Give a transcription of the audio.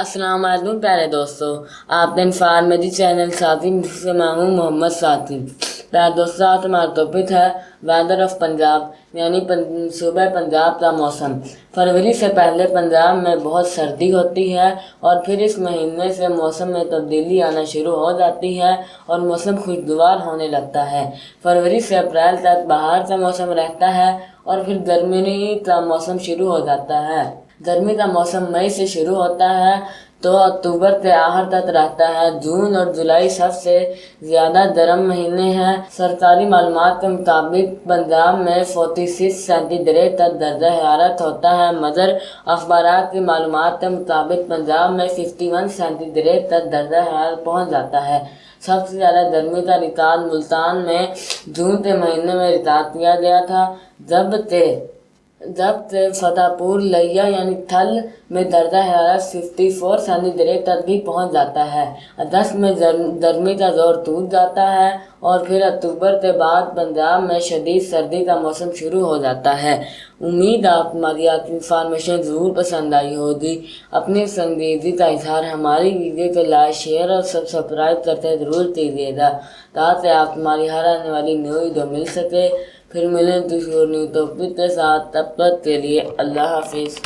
السلام علیکم پیارے دوستوں، آپ نے انفارمیٹی چینل ساتھی سے میں ہوں محمد ساتھی۔ پیارے دوستوں، آج ہمارا ٹاپک ہے ویدر آف پنجاب، یعنی صوبہ پنجاب کا موسم۔ فروری سے پہلے پنجاب میں بہت سردی ہوتی ہے اور پھر اس مہینے سے موسم میں تبدیلی آنا شروع ہو جاتی ہے اور موسم خوشگوار ہونے لگتا ہے۔ فروری سے اپریل تک بہار کا موسم رہتا ہے اور پھر گرمی کا موسم شروع ہو جاتا ہے۔ گرمی کا موسم مئی سے شروع ہوتا ہے تو اکتوبر کے آخر تک رہتا ہے۔ جون اور جولائی سب سے زیادہ گرم مہینے ہیں۔ سرکاری معلومات کے مطابق پنجاب میں 46 سینٹی گریڈ تک درجہ حرارت ہوتا ہے، مگر اخبارات کی معلومات کے مطابق پنجاب میں 51 سینٹی گریڈ تک درجہ حرارت پہنچ جاتا ہے۔ سب سے زیادہ گرمی کا ریکارڈ ملتان میں جون کے مہینے میں ریکارڈ کیا گیا تھا، جبکہ فتح پور لیا یعنی تھل میں درجہ حرارت 54 سینٹی گریڈ تک بھی پہنچ جاتا ہے۔ اگست میں گرمی کا زور ٹوٹ جاتا ہے اور پھر اکتوبر کے بعد پنجاب میں شدید سردی کا موسم شروع ہو جاتا ہے۔ امید آپ ہماری انفارمیشن ضرور پسند آئی ہوگی۔ اپنی سنجیدگی کا اظہار ہماری ویڈیو کو لائک، شیئر اور سبسکرائب کرتے ضرور کیجیے گا تاکہ آپ ہماری ہر آنے والی نیو ویڈیو مل سکے۔ پھر ملیں کسی اور نیو ٹاپک کے ساتھ، تب تک کے لیے اللہ حافظ۔